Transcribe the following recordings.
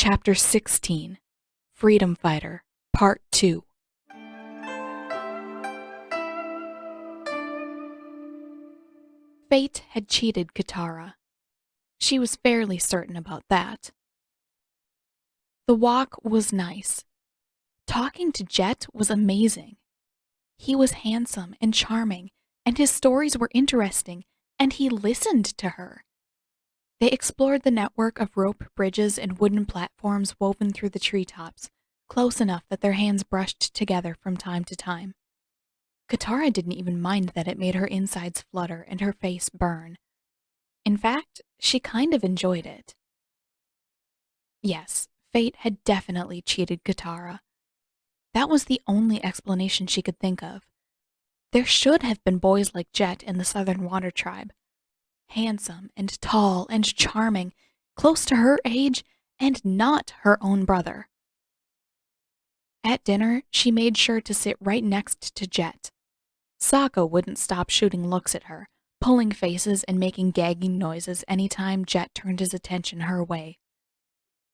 Chapter 16, Freedom Fighter, Part 2. Fate had cheated Katara. She was fairly certain about that. The walk was nice. Talking to Jet was amazing. He was handsome and charming, and his stories were interesting, and he listened to her. They explored the network of rope bridges and wooden platforms woven through the treetops, close enough that their hands brushed together from time to time. Katara didn't even mind that it made her insides flutter and her face burn. In fact, she kind of enjoyed it. Yes, fate had definitely cheated Katara. That was the only explanation she could think of. There should have been boys like Jet in the Southern Water Tribe. Handsome and tall and charming, close to her age, and not her own brother. At dinner, she made sure to sit right next to Jet. Sokka wouldn't stop shooting looks at her, pulling faces and making gagging noises anytime Jet turned his attention her way.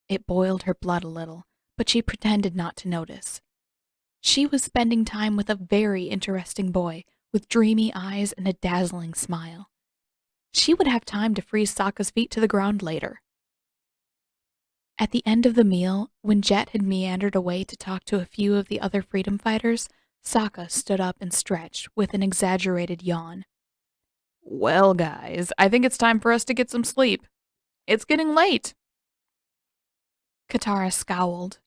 It boiled her blood a little, but she pretended not to notice. She was spending time with a very interesting boy with dreamy eyes and a dazzling smile. She would have time to freeze Sokka's feet to the ground later. At the end of the meal, when Jet had meandered away to talk to a few of the other freedom fighters, Sokka stood up and stretched with an exaggerated yawn. Well, guys, I think it's time for us to get some sleep. It's getting late. Katara scowled.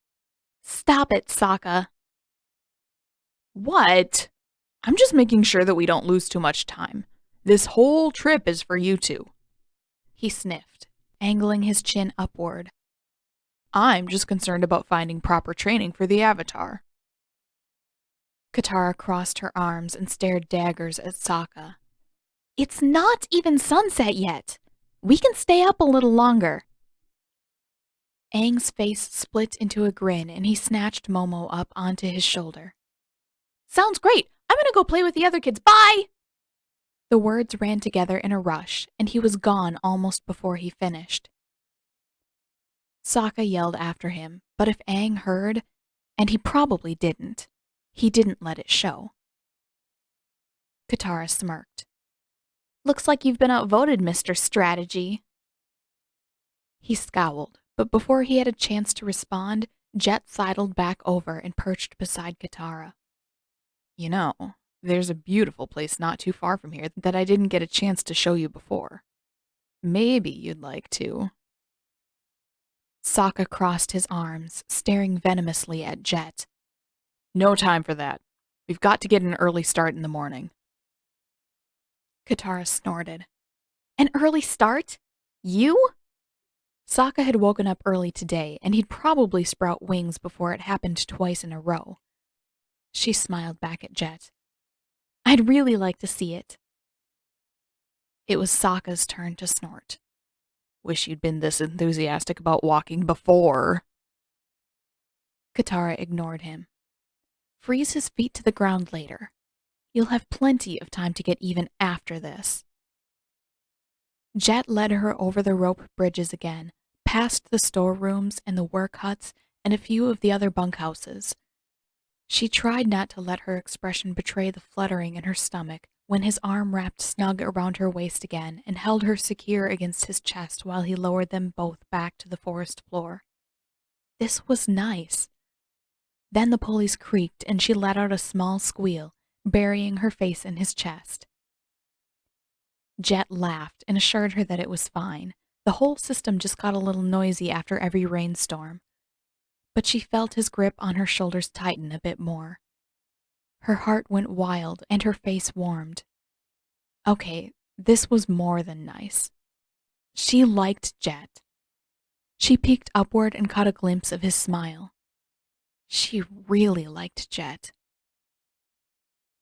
Stop it, Sokka. What? I'm just making sure that we don't lose too much time. This whole trip is for you two. He sniffed, angling his chin upward. I'm just concerned about finding proper training for the Avatar. Katara crossed her arms and stared daggers at Sokka. It's not even sunset yet. We can stay up a little longer. Aang's face split into a grin and he snatched Momo up onto his shoulder. Sounds great. I'm gonna go play with the other kids. Bye! The words ran together in a rush, and he was gone almost before he finished. Sokka yelled after him, but if Aang heard, and he probably didn't, he didn't let it show. Katara smirked. Looks like you've been outvoted, Mr. Strategy. He scowled, but before he had a chance to respond, Jet sidled back over and perched beside Katara. You know, there's a beautiful place not too far from here that I didn't get a chance to show you before. Maybe you'd like to. Sokka crossed his arms, staring venomously at Jet. No time for that. We've got to get an early start in the morning. Katara snorted. An early start? You? Sokka had woken up early today, and he'd probably sprout wings before it happened twice in a row. She smiled back at Jet. I'd really like to see it. It was Sokka's turn to snort. Wish you'd been this enthusiastic about walking before. Katara ignored him. Freeze his feet to the ground later. You'll have plenty of time to get even after this. Jet led her over the rope bridges again, past the storerooms and the work huts and a few of the other bunkhouses. She tried not to let her expression betray the fluttering in her stomach when his arm wrapped snug around her waist again and held her secure against his chest while he lowered them both back to the forest floor. This was nice. Then the pulleys creaked and she let out a small squeal, burying her face in his chest. Jet laughed and assured her that it was fine. The whole system just got a little noisy after every rainstorm. But she felt his grip on her shoulders tighten a bit more. Her heart went wild and her face warmed. Okay, this was more than nice. She liked Jet. She peeked upward and caught a glimpse of his smile. She really liked Jet.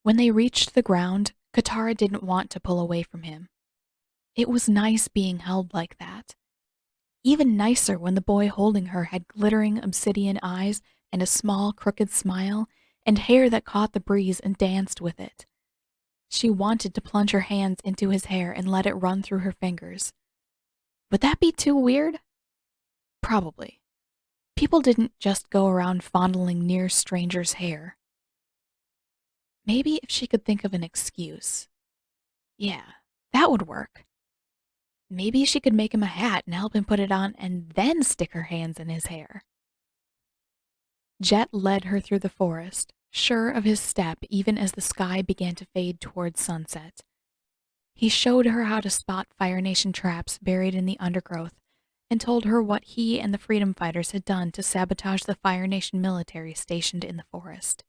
When they reached the ground, Katara didn't want to pull away from him. It was nice being held like that. Even nicer when the boy holding her had glittering obsidian eyes and a small, crooked smile, and hair that caught the breeze and danced with it. She wanted to plunge her hands into his hair and let it run through her fingers. Would that be too weird? Probably. People didn't just go around fondling near strangers' hair. Maybe if she could think of an excuse. Yeah, that would work. Maybe she could make him a hat and help him put it on and then stick her hands in his hair. Jet led her through the forest, sure of his step even as the sky began to fade towards sunset. He showed her how to spot Fire Nation traps buried in the undergrowth and told her what he and the freedom fighters had done to sabotage the Fire Nation military stationed in the forest.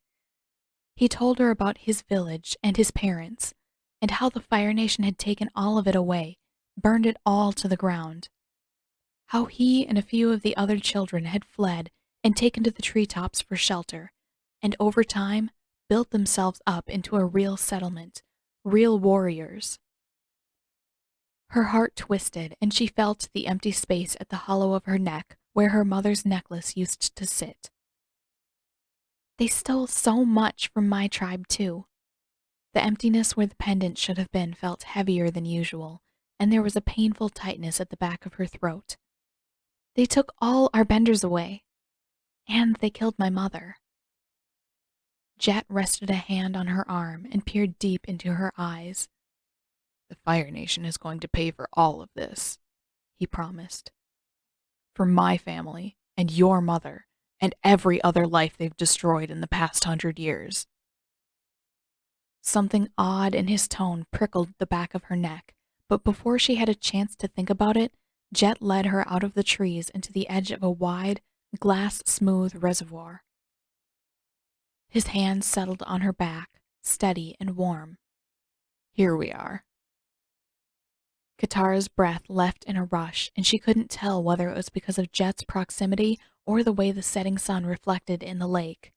He told her about his village and his parents, and how the Fire Nation had taken all of it away, burned it all to the ground. How he and a few of the other children had fled and taken to the treetops for shelter, and over time built themselves up into a real settlement, real warriors. Her heart twisted, and she felt the empty space at the hollow of her neck where her mother's necklace used to sit. They stole so much from my tribe, too. The emptiness where the pendant should have been felt heavier than usual, and there was a painful tightness at the back of her throat. They took all our benders away, and they killed my mother. Jet rested a hand on her arm and peered deep into her eyes. The Fire Nation is going to pay for all of this, he promised. For my family, and your mother, and every other life they've destroyed in the past 100 years. Something odd in his tone prickled the back of her neck, but before she had a chance to think about it, Jet led her out of the trees into the edge of a wide, glass-smooth reservoir. His hand settled on her back, steady and warm. Here we are. Katara's breath left in a rush, and she couldn't tell whether it was because of Jet's proximity or the way the setting sun reflected in the lake.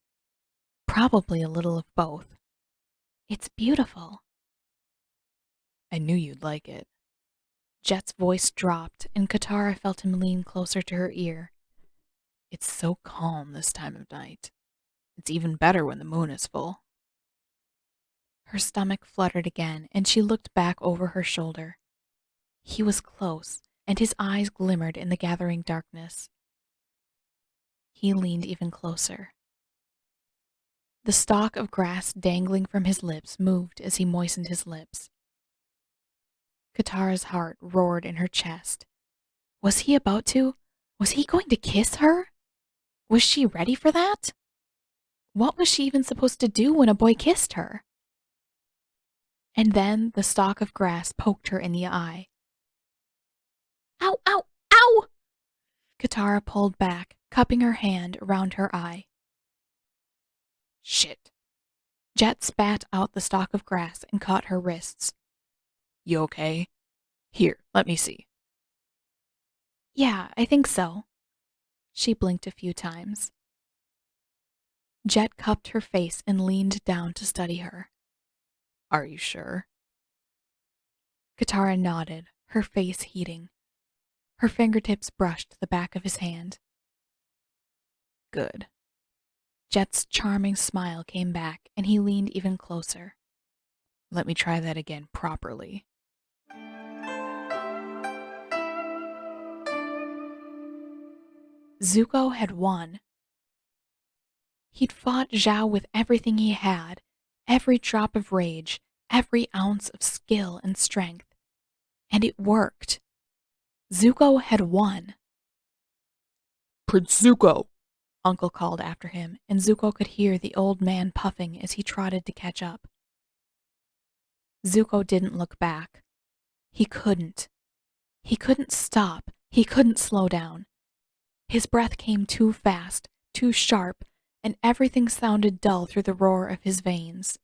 Probably a little of both. It's beautiful. I knew you'd like it. Jet's voice dropped, and Katara felt him lean closer to her ear. It's so calm this time of night. It's even better when the moon is full. Her stomach fluttered again, and she looked back over her shoulder. He was close, and his eyes glimmered in the gathering darkness. He leaned even closer. The stalk of grass dangling from his lips moved as he moistened his lips. Katara's heart roared in her chest. Was he about to? Was he going to kiss her? Was she ready for that? What was she even supposed to do when a boy kissed her? And then the stalk of grass poked her in the eye. Ow, ow, ow! Katara pulled back, cupping her hand around her eye. Shit. Jet spat out the stalk of grass and caught her wrists. You okay? Here, let me see. Yeah, I think so. She blinked a few times. Jet cupped her face and leaned down to study her. Are you sure? Katara nodded, her face heating. Her fingertips brushed the back of his hand. Good. Jet's charming smile came back, and he leaned even closer. Let me try that again properly. Zuko had won. He'd fought Zhao with everything he had, every drop of rage, every ounce of skill and strength. And it worked. Zuko had won. Prince Zuko! Uncle called after him, and Zuko could hear the old man puffing as he trotted to catch up. Zuko didn't look back. He couldn't. He couldn't stop. He couldn't slow down. His breath came too fast, too sharp, and everything sounded dull through the roar of his veins.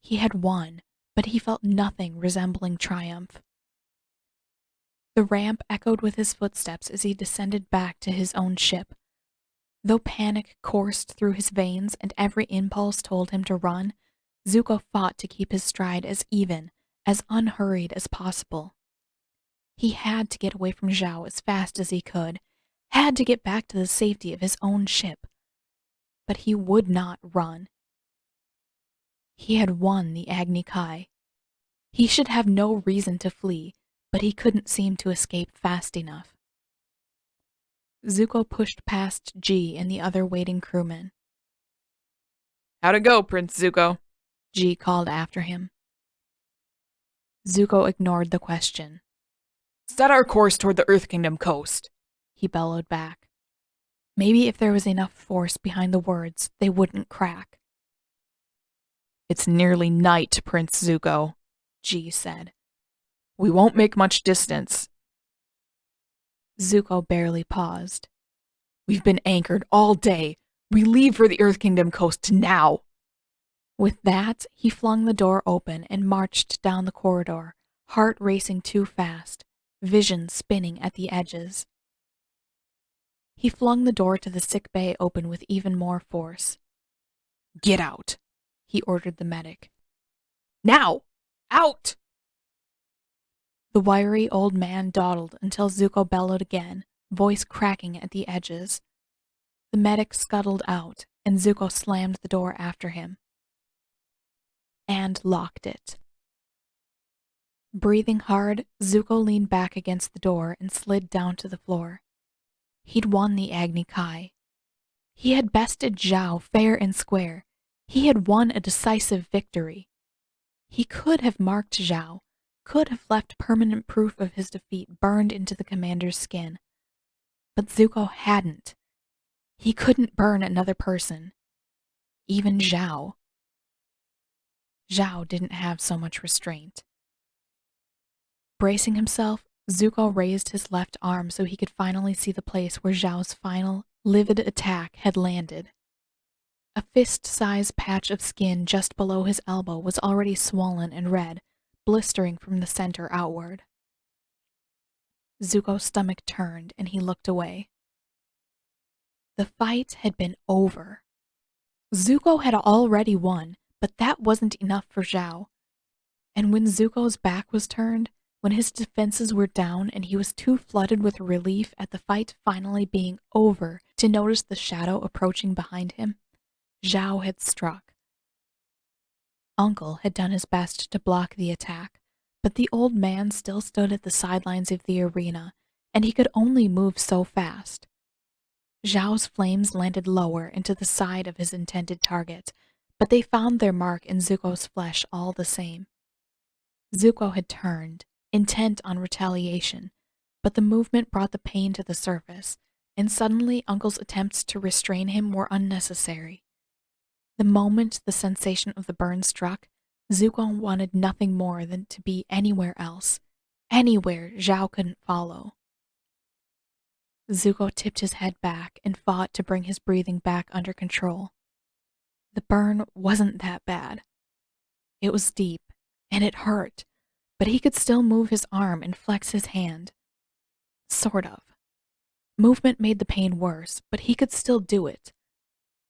He had won, but he felt nothing resembling triumph. The ramp echoed with his footsteps as he descended back to his own ship. Though panic coursed through his veins and every impulse told him to run, Zuko fought to keep his stride as even, as unhurried as possible. He had to get away from Zhao as fast as he could, had to get back to the safety of his own ship. But he would not run. He had won the Agni Kai. He should have no reason to flee, but he couldn't seem to escape fast enough. Zuko pushed past G and the other waiting crewmen. How'd it go, Prince Zuko? G called after him. Zuko ignored the question. Set our course toward the Earth Kingdom coast, He bellowed back. Maybe if there was enough force behind the words, they wouldn't crack. It's nearly night, Prince Zuko, G said. We won't make much distance. Zuko barely paused. We've been anchored all day. We leave for the Earth Kingdom coast now. With that, he flung the door open and marched down the corridor, heart racing too fast, vision spinning at the edges. He flung the door to the sick bay open with even more force. Get out, he ordered the medic. Now! Out! The wiry old man dawdled until Zuko bellowed again, voice cracking at the edges. The medic scuttled out, and Zuko slammed the door after him. And locked it. Breathing hard, Zuko leaned back against the door and slid down to the floor. He'd won the Agni Kai. He had bested Zhao fair and square. He had won a decisive victory. He could have marked Zhao, could have left permanent proof of his defeat burned into the commander's skin. But Zuko hadn't. He couldn't burn another person. Even Zhao. Zhao didn't have so much restraint. Bracing himself, Zuko raised his left arm so he could finally see the place where Zhao's final, livid attack had landed. A fist-sized patch of skin just below his elbow was already swollen and red, blistering from the center outward. Zuko's stomach turned and he looked away. The fight had been over. Zuko had already won, but that wasn't enough for Zhao. And when Zuko's back was turned, when his defenses were down and he was too flooded with relief at the fight finally being over to notice the shadow approaching behind him, Zhao had struck. Uncle had done his best to block the attack, but the old man still stood at the sidelines of the arena, and he could only move so fast. Zhao's flames landed lower into the side of his intended target, but they found their mark in Zuko's flesh all the same. Zuko had turned, intent on retaliation, but the movement brought the pain to the surface, and suddenly Uncle's attempts to restrain him were unnecessary. The moment the sensation of the burn struck, Zuko wanted nothing more than to be anywhere else, anywhere Zhao couldn't follow. Zuko tipped his head back and fought to bring his breathing back under control. The burn wasn't that bad. It was deep, and it hurt, but he could still move his arm and flex his hand. Sort of. Movement made the pain worse, but he could still do it.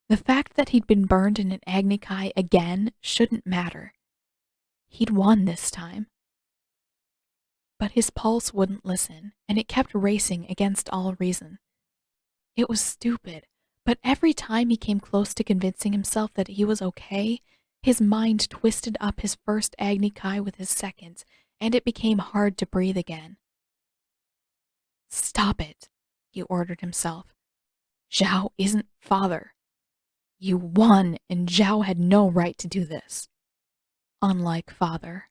The fact that he'd been burned in an Agni Kai again shouldn't matter. He'd won this time. But his pulse wouldn't listen, and it kept racing against all reason. It was stupid, but every time he came close to convincing himself that he was okay, his mind twisted up his first Agni Kai with his second, and it became hard to breathe again. Stop it, he ordered himself. Zhao isn't father. You won, and Zhao had no right to do this. Unlike father.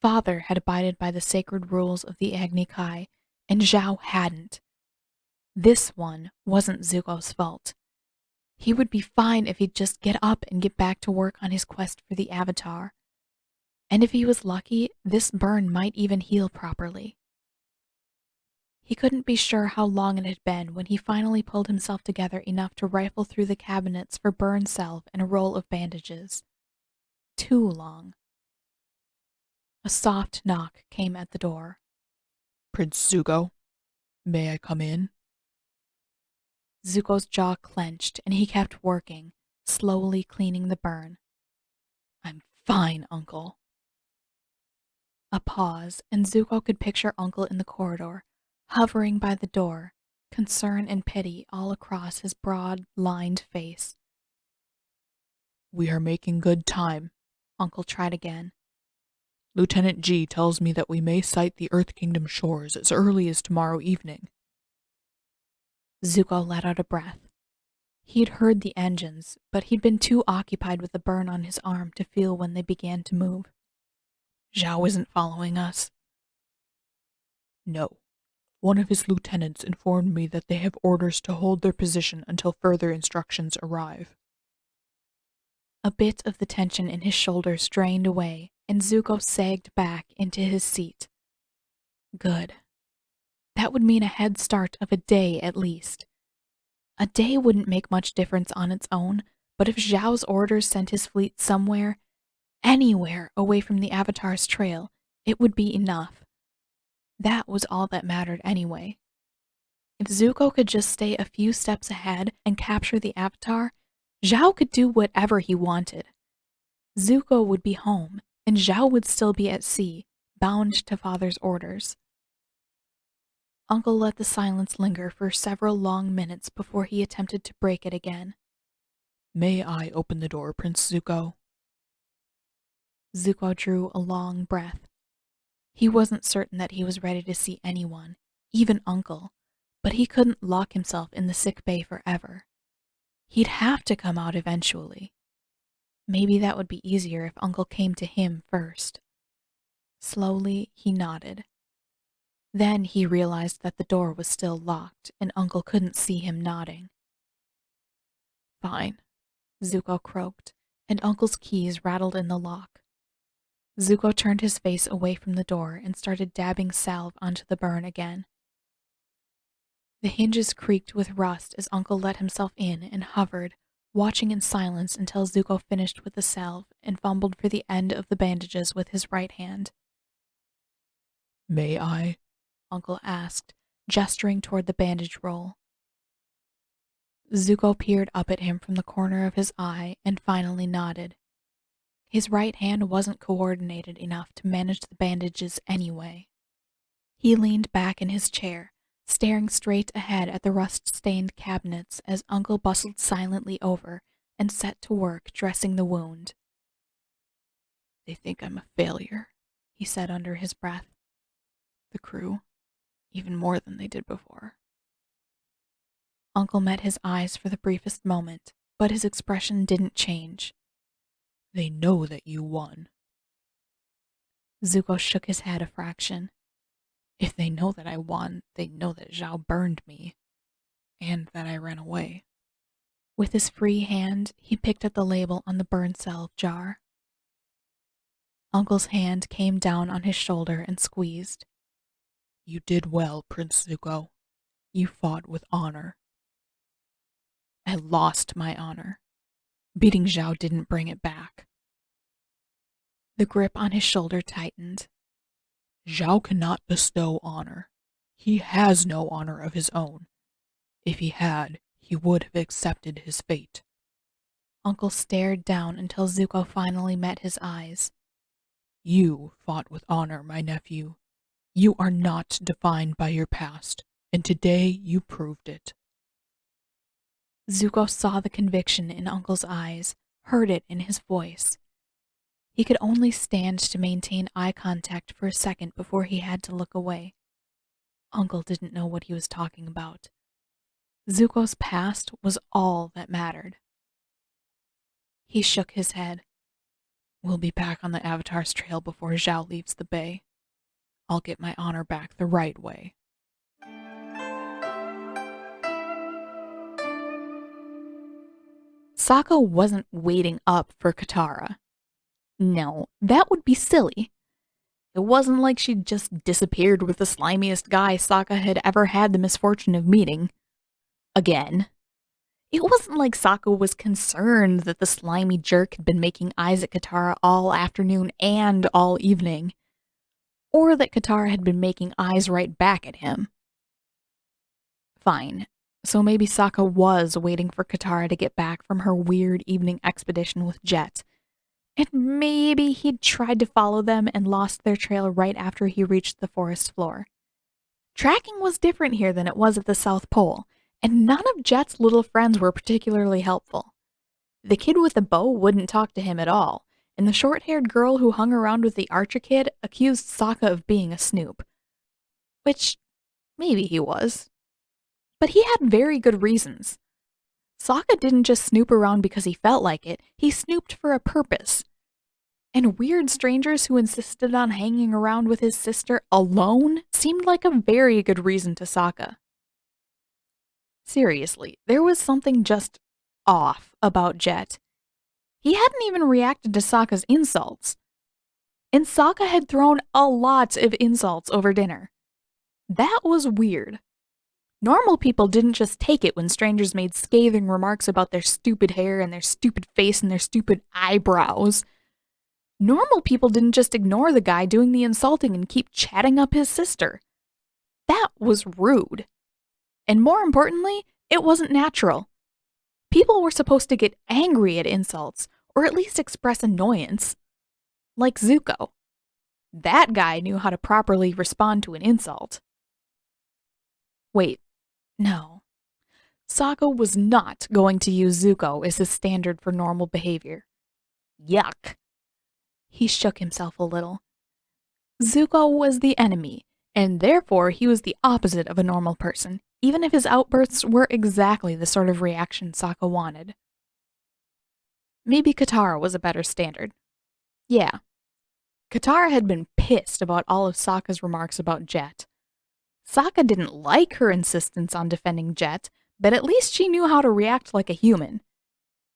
Father had abided by the sacred rules of the Agni Kai, and Zhao hadn't. This one wasn't Zuko's fault. He would be fine if he'd just get up and get back to work on his quest for the Avatar. And if he was lucky, this burn might even heal properly. He couldn't be sure how long it had been when he finally pulled himself together enough to rifle through the cabinets for burn salve and a roll of bandages. Too long. A soft knock came at the door. Prince Zuko, may I come in? Zuko's jaw clenched and he kept working, slowly cleaning the burn. I'm fine, Uncle. A pause, and Zuko could picture Uncle in the corridor, hovering by the door, concern and pity all across his broad, lined face. We are making good time, Uncle tried again. Lieutenant G tells me that we may sight the Earth Kingdom shores as early as tomorrow evening. Zuko let out a breath. He'd heard the engines, but he'd been too occupied with the burn on his arm to feel when they began to move. Zhao isn't following us. No. One of his lieutenants informed me that they have orders to hold their position until further instructions arrive. A bit of the tension in his shoulders drained away, and Zuko sagged back into his seat. Good. That would mean a head start of a day at least. A day wouldn't make much difference on its own, but if Zhao's orders sent his fleet somewhere, anywhere away from the Avatar's trail, it would be enough. That was all that mattered anyway. If Zuko could just stay a few steps ahead and capture the Avatar, Zhao could do whatever he wanted. Zuko would be home, and Zhao would still be at sea, bound to Father's orders. Uncle let the silence linger for several long minutes before he attempted to break it again. May I open the door, Prince Zuko? Zuko drew a long breath. He wasn't certain that he was ready to see anyone, even Uncle, but he couldn't lock himself in the sick bay forever. He'd have to come out eventually. Maybe that would be easier if Uncle came to him first. Slowly, he nodded. Then he realized that the door was still locked and Uncle couldn't see him nodding. Fine, Zuko croaked, and Uncle's keys rattled in the lock. Zuko turned his face away from the door and started dabbing salve onto the burn again. The hinges creaked with rust as Uncle let himself in and hovered, watching in silence until Zuko finished with the salve and fumbled for the end of the bandages with his right hand. May I? Uncle asked, gesturing toward the bandage roll. Zuko peered up at him from the corner of his eye and finally nodded. His right hand wasn't coordinated enough to manage the bandages anyway. He leaned back in his chair, staring straight ahead at the rust-stained cabinets as Uncle bustled silently over and set to work dressing the wound. They think I'm a failure, he said under his breath. The crew, even more than they did before. Uncle met his eyes for the briefest moment, but his expression didn't change. They know that you won. Zuko shook his head a fraction. If they know that I won, they know that Zhao burned me, and that I ran away. With his free hand, he picked at the label on the burn salve jar. Uncle's hand came down on his shoulder and squeezed. You did well, Prince Zuko. You fought with honor. I lost my honor. Beating Zhao didn't bring it back. The grip on his shoulder tightened. Zhao cannot bestow honor. He has no honor of his own. If he had, he would have accepted his fate. Uncle stared down until Zuko finally met his eyes. You fought with honor, my nephew. You are not defined by your past, and today you proved it. Zuko saw the conviction in Uncle's eyes, heard it in his voice. He could only stand to maintain eye contact for a second before he had to look away. Uncle didn't know what he was talking about. Zuko's past was all that mattered. He shook his head. We'll be back on the Avatar's trail before Zhao leaves the bay. I'll get my honor back the right way. Sokka wasn't waiting up for Katara. No, that would be silly. It wasn't like she'd just disappeared with the slimiest guy Sokka had ever had the misfortune of meeting. Again. It wasn't like Sokka was concerned that the slimy jerk had been making eyes at Katara all afternoon and all evening. Or that Katara had been making eyes right back at him. Fine. So maybe Sokka was waiting for Katara to get back from her weird evening expedition with Jet. And maybe he'd tried to follow them and lost their trail right after he reached the forest floor. Tracking was different here than it was at the South Pole, and none of Jet's little friends were particularly helpful. The kid with the bow wouldn't talk to him at all, and the short-haired girl who hung around with the archer kid accused Sokka of being a snoop. Which, maybe he was. But he had very good reasons. Sokka didn't just snoop around because he felt like it, he snooped for a purpose. And weird strangers who insisted on hanging around with his sister alone seemed like a very good reason to Sokka. Seriously, there was something just off about Jet. He hadn't even reacted to Sokka's insults. And Sokka had thrown a lot of insults over dinner. That was weird. Normal people didn't just take it when strangers made scathing remarks about their stupid hair and their stupid face and their stupid eyebrows. Normal people didn't just ignore the guy doing the insulting and keep chatting up his sister. That was rude. And more importantly, it wasn't natural. People were supposed to get angry at insults, or at least express annoyance. Like Zuko. That guy knew how to properly respond to an insult. Wait, no. Sokka was not going to use Zuko as his standard for normal behavior. Yuck. He shook himself a little. Zuko was the enemy, and therefore he was the opposite of a normal person, even if his outbursts were exactly the sort of reaction Sokka wanted. Maybe Katara was a better standard. Yeah. Katara had been pissed about all of Sokka's remarks about Jet. Sokka didn't like her insistence on defending Jet, but at least she knew how to react like a human.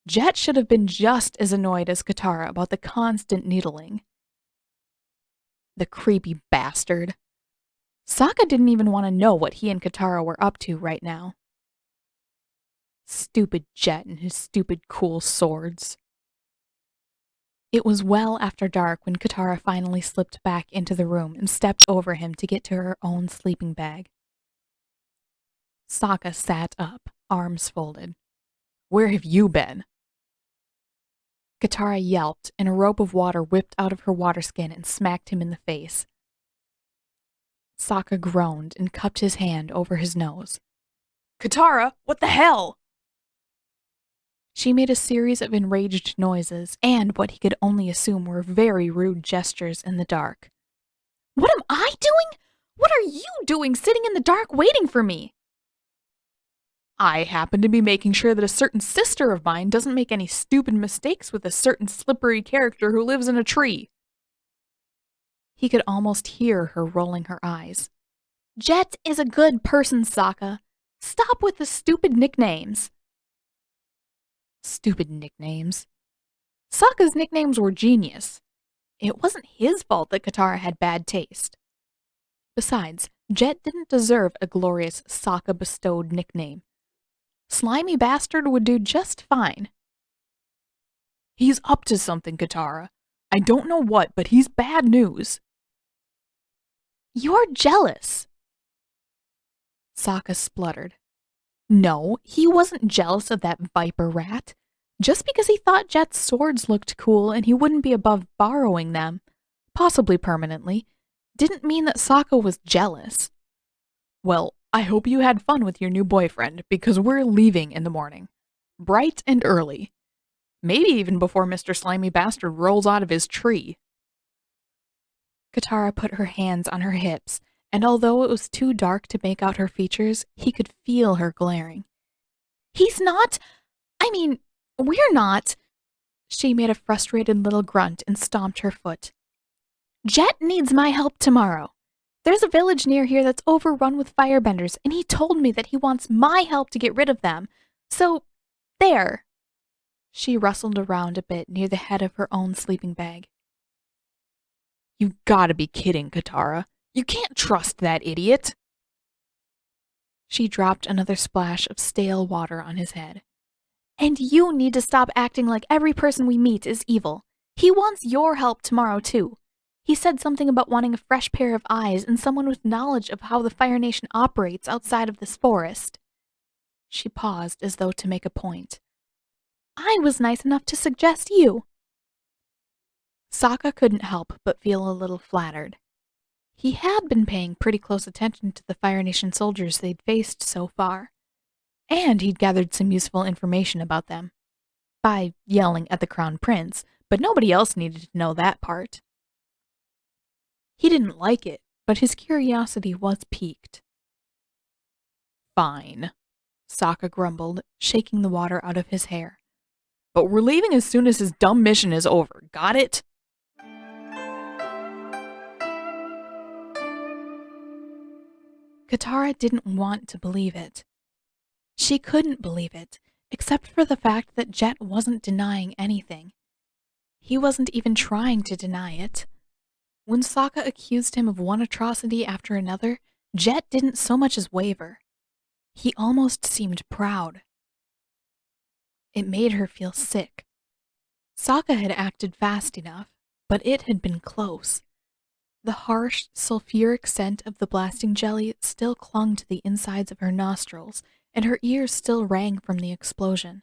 Jet should have been just as annoyed as Katara about the constant needling. The creepy bastard. Sokka didn't even want to know what he and Katara were up to right now. Stupid Jet and his stupid cool swords. It was well after dark when Katara finally slipped back into the room and stepped over him to get to her own sleeping bag. Sokka sat up, arms folded. "Where have you been?" Katara yelped, and a rope of water whipped out of her water skin and smacked him in the face. Sokka groaned and cupped his hand over his nose. "Katara, what the hell?" She made a series of enraged noises and what he could only assume were very rude gestures in the dark. "What am I doing? What are you doing sitting in the dark waiting for me?" "I happen to be making sure that a certain sister of mine doesn't make any stupid mistakes with a certain slippery character who lives in a tree." He could almost hear her rolling her eyes. "Jet is a good person, Sokka. Stop with the stupid nicknames." Stupid nicknames. Sokka's nicknames were genius. It wasn't his fault that Katara had bad taste. Besides, Jet didn't deserve a glorious Sokka-bestowed nickname. Slimy Bastard would do just fine. "He's up to something, Katara. I don't know what, but he's bad news." "You're jealous." Sokka spluttered. No, he wasn't jealous of that viper rat. Just because he thought Jet's swords looked cool and he wouldn't be above borrowing them, possibly permanently, didn't mean that Sokka was jealous. "Well, I hope you had fun with your new boyfriend, because we're leaving in the morning. Bright and early. Maybe even before Mr. Slimy Bastard rolls out of his tree." Katara put her hands on her hips, and although it was too dark to make out her features, he could feel her glaring. "He's not... we're not..." She made a frustrated little grunt and stomped her foot. "Jet needs my help tomorrow. There's a village near here that's overrun with firebenders, and he told me that he wants my help to get rid of them. So, there." She rustled around a bit near the head of her own sleeping bag. "You gotta be kidding, Katara. You can't trust that idiot." She dropped another splash of stale water on his head. "And you need to stop acting like every person we meet is evil. He wants your help tomorrow, too. He said something about wanting a fresh pair of eyes and someone with knowledge of how the Fire Nation operates outside of this forest." She paused as though to make a point. "I was nice enough to suggest you." Sokka couldn't help but feel a little flattered. He had been paying pretty close attention to the Fire Nation soldiers they'd faced so far, and he'd gathered some useful information about them. By yelling at the Crown Prince, but nobody else needed to know that part. He didn't like it, but his curiosity was piqued. Fine, Sokka grumbled, shaking the water out of his hair. But we're leaving as soon as his dumb mission is over, got it? Katara didn't want to believe it. She couldn't believe it, except for the fact that Jet wasn't denying anything. He wasn't even trying to deny it. When Sokka accused him of one atrocity after another, Jet didn't so much as waver. He almost seemed proud. It made her feel sick. Sokka had acted fast enough, but it had been close. The harsh, sulfuric scent of the blasting jelly still clung to the insides of her nostrils, and her ears still rang from the explosion.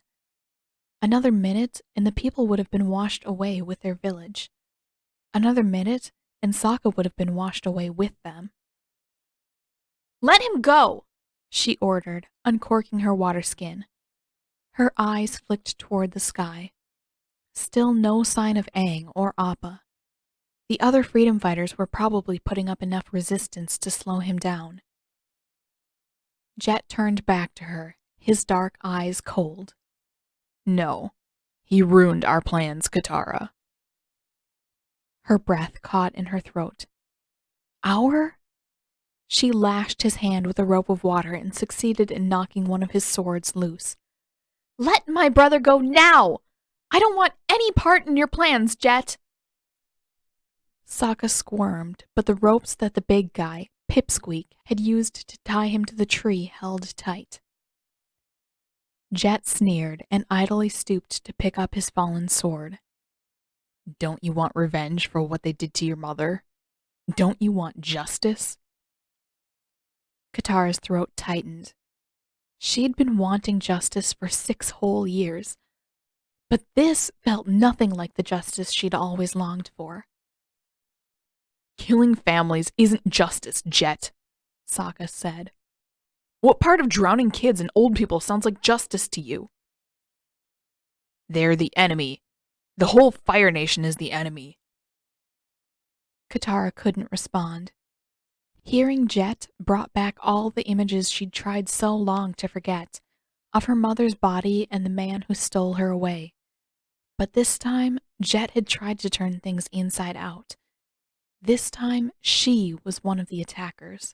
Another minute, and the people would have been washed away with their village. Another minute, and Sokka would have been washed away with them. "Let him go!" she ordered, uncorking her water skin. Her eyes flicked toward the sky. Still no sign of Aang or Appa. The other freedom fighters were probably putting up enough resistance to slow him down. Jet turned back to her, his dark eyes cold. No, he ruined our plans, Katara. Her breath caught in her throat. Our? She lashed his hand with a rope of water and succeeded in knocking one of his swords loose. "Let my brother go now! I don't want any part in your plans, Jet!" Sokka squirmed, but the ropes that the big guy, Pipsqueak, had used to tie him to the tree held tight. Jet sneered and idly stooped to pick up his fallen sword. Don't you want revenge for what they did to your mother? Don't you want justice? Katara's throat tightened. She'd been wanting justice for 6 whole years, but this felt nothing like the justice she'd always longed for. Killing families isn't justice, Jet, Sokka said. What part of drowning kids and old people sounds like justice to you? They're the enemy. The whole Fire Nation is the enemy. Katara couldn't respond. Hearing Jet brought back all the images she'd tried so long to forget, of her mother's body and the man who stole her away. But this time, Jet had tried to turn things inside out. This time, she was one of the attackers.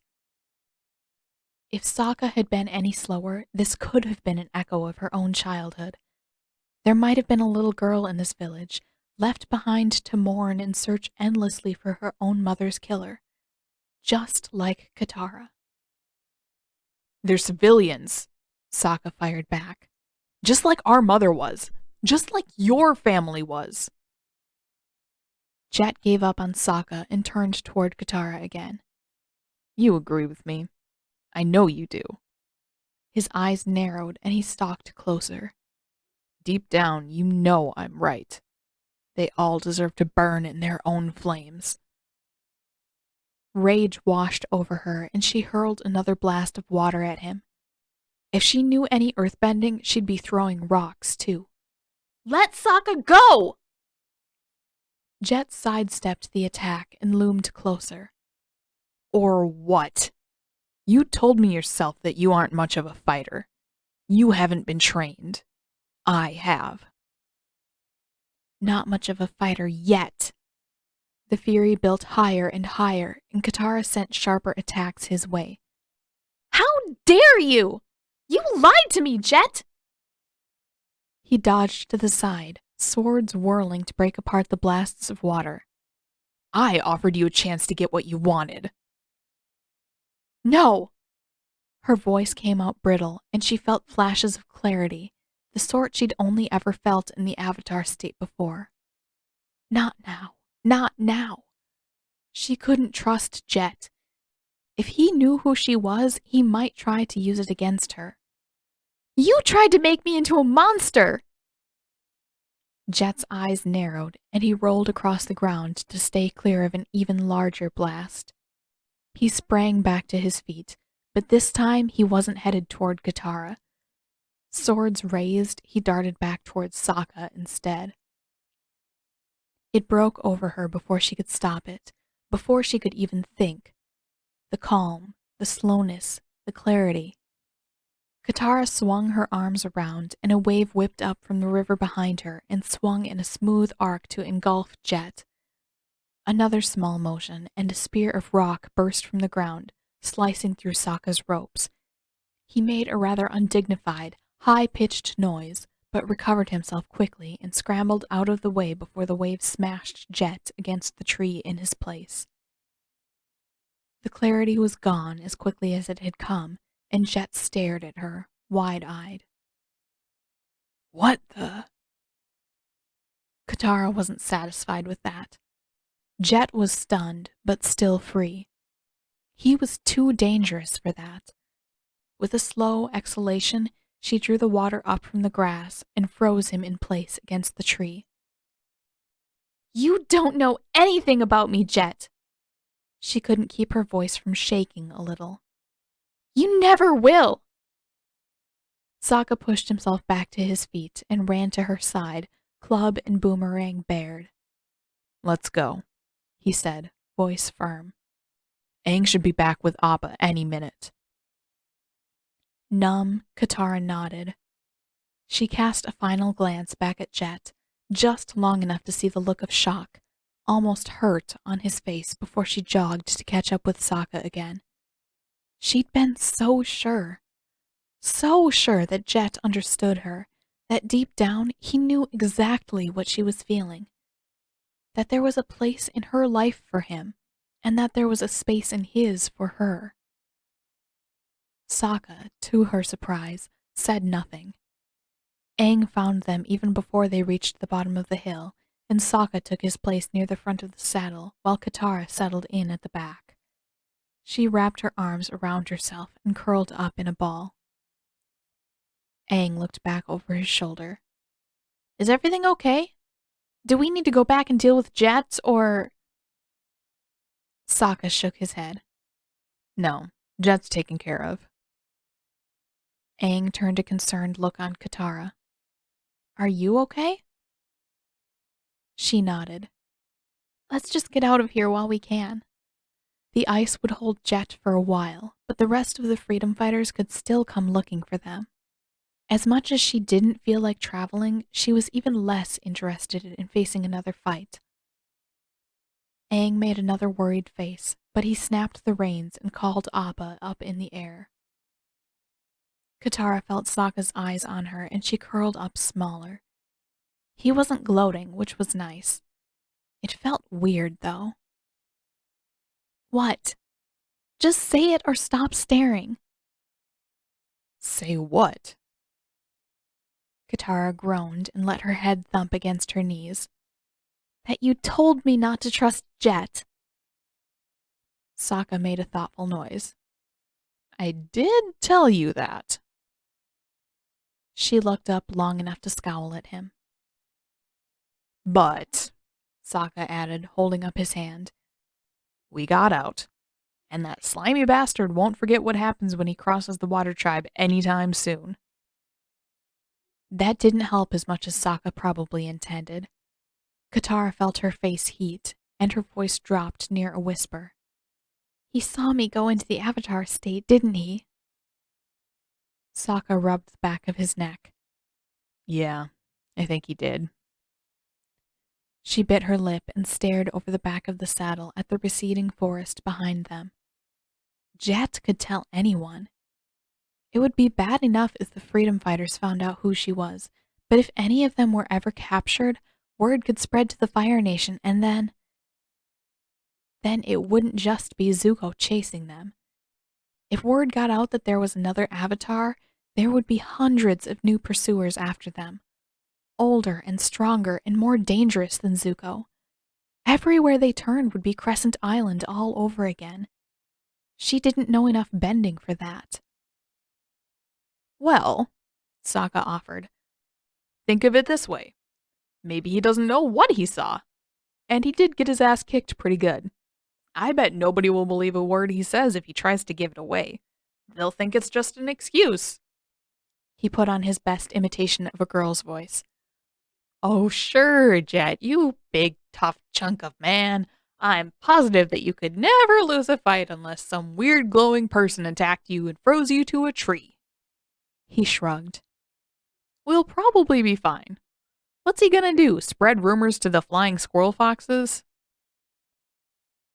If Sokka had been any slower, this could have been an echo of her own childhood. There might have been a little girl in this village, left behind to mourn and search endlessly for her own mother's killer. Just like Katara. They're civilians, Sokka fired back. Just like our mother was. Just like your family was. Jet gave up on Sokka and turned toward Katara again. You agree with me. I know you do. His eyes narrowed and he stalked closer. Deep down, you know I'm right. They all deserve to burn in their own flames. Rage washed over her and she hurled another blast of water at him. If she knew any earthbending, she'd be throwing rocks too. "Let Sokka go!" Jet sidestepped the attack and loomed closer. Or what? You told me yourself that you aren't much of a fighter. You haven't been trained. I have. Not much of a fighter yet. The fury built higher and higher, and Katara sent sharper attacks his way. "How dare you! You lied to me, Jet!" He dodged to the side, swords whirling to break apart the blasts of water. I offered you a chance to get what you wanted. No! Her voice came out brittle, and she felt flashes of clarity, the sort she'd only ever felt in the Avatar state before. Not now. Not now. She couldn't trust Jet. If he knew who she was, he might try to use it against her. "You tried to make me into a monster!" Jet's eyes narrowed, and he rolled across the ground to stay clear of an even larger blast. He sprang back to his feet, but this time he wasn't headed toward Katara. Swords raised, he darted back towards Sokka instead. It broke over her before she could stop it, before she could even think. The calm, the slowness, the clarity. Katara swung her arms around, and a wave whipped up from the river behind her and swung in a smooth arc to engulf Jet. Another small motion, and a spear of rock burst from the ground, slicing through Sokka's ropes. He made a rather undignified, high-pitched noise, but recovered himself quickly and scrambled out of the way before the wave smashed Jet against the tree in his place. The clarity was gone as quickly as it had come, and Jet stared at her, wide-eyed. What the? Katara wasn't satisfied with that. Jet was stunned, but still free. He was too dangerous for that. With a slow exhalation, she drew the water up from the grass and froze him in place against the tree. You don't know anything about me, Jet! She couldn't keep her voice from shaking a little. You never will! Sokka pushed himself back to his feet and ran to her side, club and boomerang bared. Let's go, he said, voice firm. Aang should be back with Appa any minute. Numb, Katara nodded. She cast a final glance back at Jet, just long enough to see the look of shock, almost hurt, on his face before she jogged to catch up with Sokka again. She'd been so sure that Jet understood her, that deep down he knew exactly what she was feeling, that there was a place in her life for him, and that there was a space in his for her. Sokka, to her surprise, said nothing. Aang found them even before they reached the bottom of the hill, and Sokka took his place near the front of the saddle while Katara settled in at the back. She wrapped her arms around herself and curled up in a ball. Aang looked back over his shoulder. Is everything okay? Do we need to go back and deal with Jets, or... Sokka shook his head. No, Jet's taken care of. Aang turned a concerned look on Katara. Are you okay? She nodded. Let's just get out of here while we can. The ice would hold Jet for a while, but the rest of the freedom fighters could still come looking for them. As much as she didn't feel like traveling, she was even less interested in facing another fight. Aang made another worried face, but he snapped the reins and called Appa up in the air. Katara felt Sokka's eyes on her, and she curled up smaller. He wasn't gloating, which was nice. It felt weird, though. What? Just say it or stop staring. Say what? Katara groaned and let her head thump against her knees. That you told me not to trust Jet. Sokka made a thoughtful noise. I did tell you that. She looked up long enough to scowl at him. But, Sokka added, holding up his hand, we got out, and that slimy bastard won't forget what happens when he crosses the Water Tribe anytime soon. That didn't help as much as Sokka probably intended. Katara felt her face heat, and her voice dropped near a whisper. He saw me go into the Avatar state, didn't he? Sokka rubbed the back of his neck. Yeah, I think he did. She bit her lip and stared over the back of the saddle at the receding forest behind them. Jet could tell anyone. It would be bad enough if the freedom fighters found out who she was, but if any of them were ever captured, word could spread to the Fire Nation, and then it wouldn't just be Zuko chasing them. If word got out that there was another Avatar, there would be hundreds of new pursuers after them. Older and stronger and more dangerous than Zuko. Everywhere they turned would be Crescent Island all over again. She didn't know enough bending for that. Well, Sokka offered, think of it this way. Maybe he doesn't know what he saw. And he did get his ass kicked pretty good. I bet nobody will believe a word he says if he tries to give it away. They'll think it's just an excuse. He put on his best imitation of a girl's voice. Oh, sure, Jet, you big, tough chunk of man. I'm positive that you could never lose a fight unless some weird glowing person attacked you and froze you to a tree. He shrugged. We'll probably be fine. What's he gonna do? Spread rumors to the flying squirrel foxes?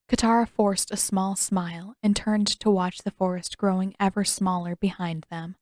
Katara forced a small smile and turned to watch the forest growing ever smaller behind them.